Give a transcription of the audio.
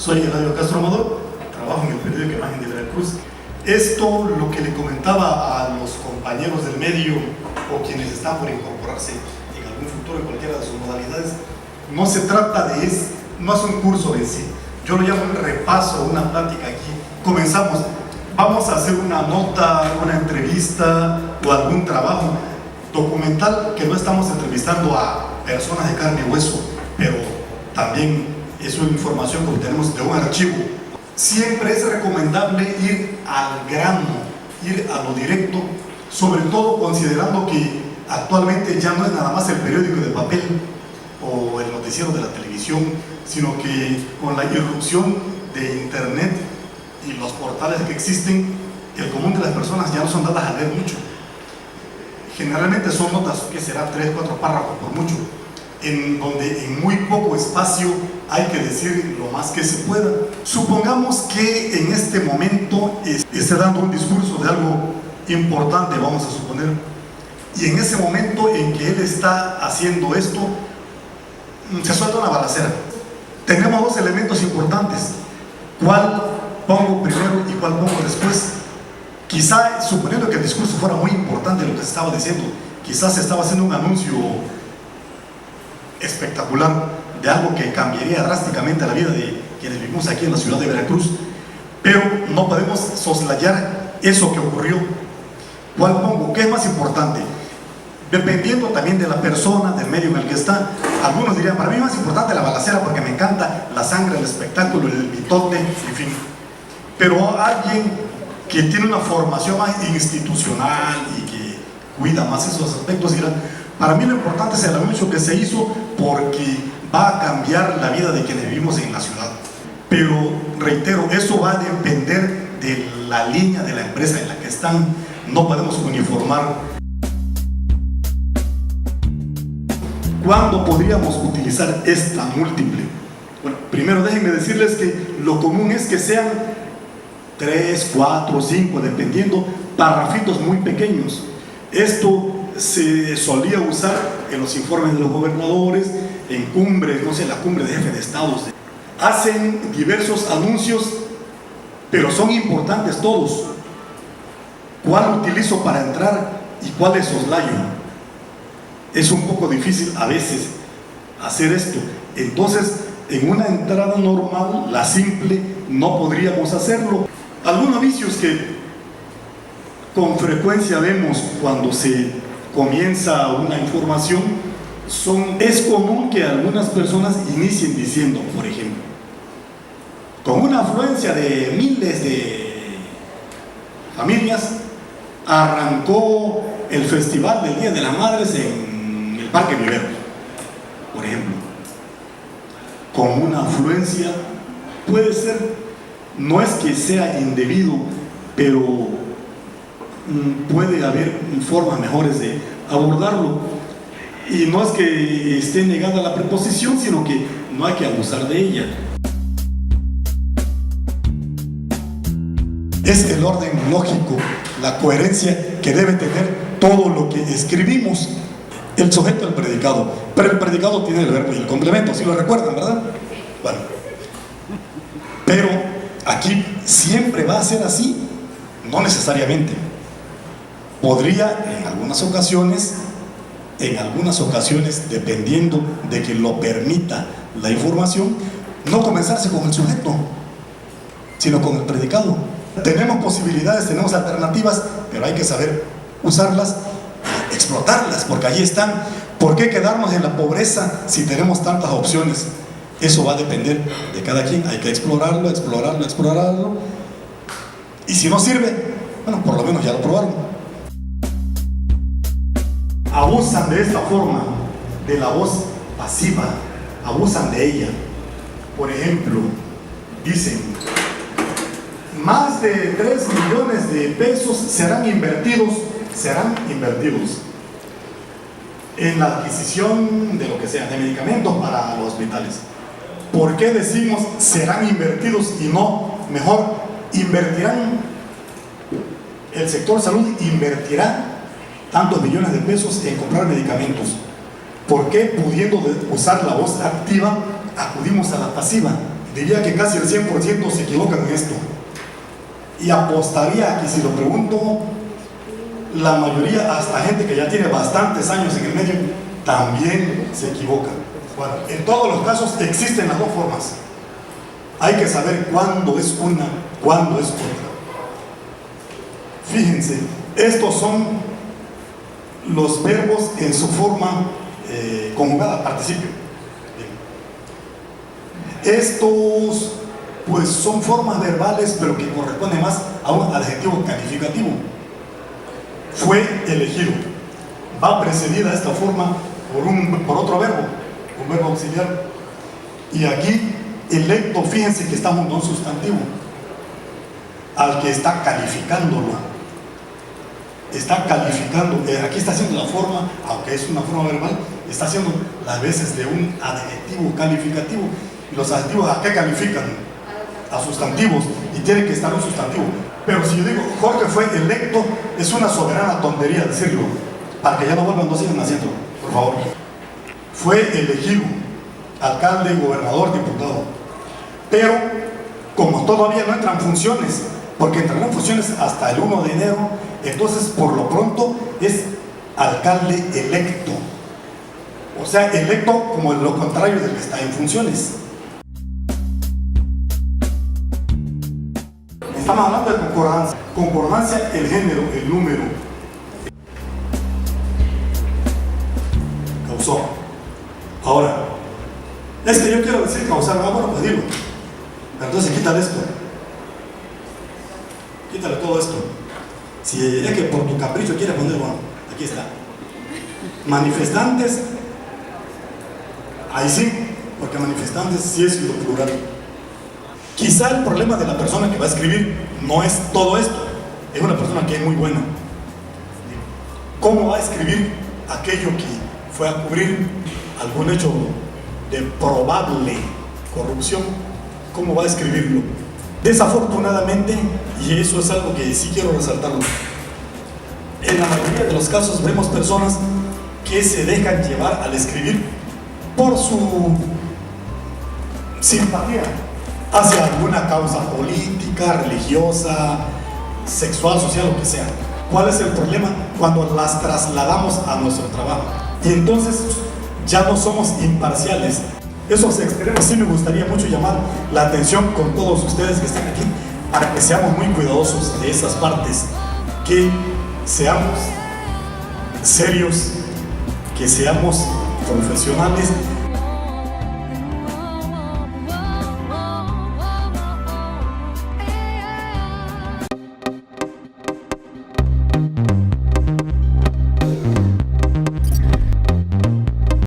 Soy Eladio Castro Amador, trabajo en el periódico Imagen de Veracruz. Esto, lo que le comentaba a los compañeros del medio o quienes están por incorporarse en algún futuro en cualquiera de sus modalidades, no se trata de no es un curso en sí. Yo lo llamo un repaso, una plática aquí. Comenzamos, vamos a hacer una nota, una entrevista o algún trabajo documental, que no estamos entrevistando a personas de carne y hueso, pero también es una información que obtenemos de un archivo. Siempre es recomendable ir al grano, ir a lo directo, sobre todo considerando que actualmente ya no es nada más el periódico de papel o el noticiero de la televisión, sino que con la irrupción de internet y los portales que existen, el común de las personas ya no son dadas a leer mucho. Generalmente son notas que será 3, 4 párrafos por mucho, en donde en muy poco espacio hay que decir lo más que se pueda. Supongamos que en este momento esté dando un discurso de algo importante, vamos a suponer, y en ese momento en que él está haciendo esto, se suelta una balacera. Tenemos dos elementos importantes: cuál pongo primero y cuál pongo después. Quizá, suponiendo que el discurso fuera muy importante lo que se estaba diciendo, quizás se estaba haciendo un anuncio espectacular de algo que cambiaría drásticamente la vida de quienes vivimos aquí en la ciudad de Veracruz, pero no podemos soslayar eso que ocurrió. ¿Cuál pongo? ¿Qué es más importante? Dependiendo también de la persona, del medio en el que está. Algunos dirían, para mí es más importante la balacera porque me encanta la sangre, el espectáculo, el mitote, en fin. Pero alguien que tiene una formación más institucional y que cuida más esos aspectos dirán, para mí lo importante es el anuncio que se hizo porque va a cambiar la vida de quienes vivimos en la ciudad. Pero reitero, eso va a depender de la línea de la empresa en la que están. No podemos uniformar. ¿Cuándo podríamos utilizar esta múltiple? Bueno, primero déjenme decirles que lo común es que sean 3, 4, 5, dependiendo, párrafitos muy pequeños. Esto se solía usar en los informes de los gobernadores, en cumbres, no sé, la cumbre de jefe de estados. Hacen diversos anuncios, pero son importantes todos. ¿Cuál utilizo para entrar y cuál es soslayo? Es un poco difícil a veces hacer esto. Entonces, en una entrada normal, la simple, no podríamos hacerlo. Algunos vicios que con frecuencia vemos cuando se comienza una información es común que algunas personas inicien diciendo, por ejemplo, con una afluencia de miles de familias, arrancó el Festival del Día de las Madres en el Parque Vivero, por ejemplo. Con una afluencia, puede ser, no es que sea indebido, pero puede haber formas mejores de abordarlo. Y no es que esté negada la preposición, sino que no hay que abusar de ella. Es el orden lógico, la coherencia que debe tener todo lo que escribimos. El sujeto del predicado, pero el predicado tiene el verbo y el complemento, si lo recuerdan, ¿verdad? Bueno, pero aquí siempre va a ser así, no necesariamente. Podría en algunas ocasiones, dependiendo de que lo permita la información, no comenzarse con el sujeto, sino con el predicado. Tenemos posibilidades, tenemos alternativas, pero hay que saber usarlas, explotarlas, porque allí están. ¿Por qué quedarnos en la pobreza si tenemos tantas opciones? Eso va a depender de cada quien. Hay que explorarlo. Y si no sirve, bueno, por lo menos ya lo probaron. Abusan de esta forma de la voz pasiva, abusan de ella. Por ejemplo, dicen, más de 3 millones de pesos serán invertidos en la adquisición de lo que sea, de medicamentos para los hospitales. ¿Por qué decimos serán invertidos y no mejor invertirán? El sector salud invertirá tantos millones de pesos en comprar medicamentos. ¿Por qué, pudiendo usar la voz activa, acudimos a la pasiva? diría que casi el 100% se equivocan en esto. Y apostaría que si lo pregunto, la mayoría, hasta gente que ya tiene bastantes años en el medio, también se equivoca. Bueno, en todos los casos existen las dos formas. Hay que saber cuándo es una, cuándo es otra. Fíjense, estos son los verbos en su forma conjugada, participio. Estos pues son formas verbales, pero que corresponden más a un adjetivo calificativo. Fue elegido. Va precedida esta forma por otro verbo, un verbo auxiliar. Y aquí, electo, fíjense que está junto a un sustantivo, al que está calificándolo. Está calificando, aquí está haciendo la forma, aunque es una forma verbal, está haciendo las veces de un adjetivo calificativo. Y los adjetivos, ¿a qué califican? A sustantivos, y tiene que estar un sustantivo. Pero si yo digo Jorge fue electo, es una soberana tontería decirlo, para que ya no vuelvan, no sigan haciendo, por favor. Fue elegido alcalde, gobernador, diputado. Pero como todavía no entran funciones, porque entrarán funciones hasta el 1 de enero, entonces por lo pronto es alcalde electo. O sea, electo como lo contrario del que está en funciones. Estamos hablando de concordancia. Concordancia, el género, el número. Causó. Ahora, es que yo quiero decir causar, bueno, pues digo. Pero entonces quítale esto. Quítale todo esto. Si es que por tu capricho quieres poner, bueno, aquí está. Manifestantes, ahí sí, porque manifestantes sí es lo plural. Quizá el problema de la persona que va a escribir no es todo esto, es una persona que es muy buena. ¿Cómo va a escribir aquello que fue a cubrir algún hecho de probable corrupción? ¿Cómo va a escribirlo? Desafortunadamente, y eso es algo que sí quiero resaltarlo, en la mayoría de los casos vemos personas que se dejan llevar al escribir por su simpatía hacia alguna causa política, religiosa, sexual, social, lo que sea. ¿Cuál es el problema? Cuando las trasladamos a nuestro trabajo. Y entonces ya no somos imparciales. Esos extremos sí me gustaría mucho llamar la atención con todos ustedes que están aquí, para que seamos muy cuidadosos de esas partes, que seamos serios, que seamos profesionales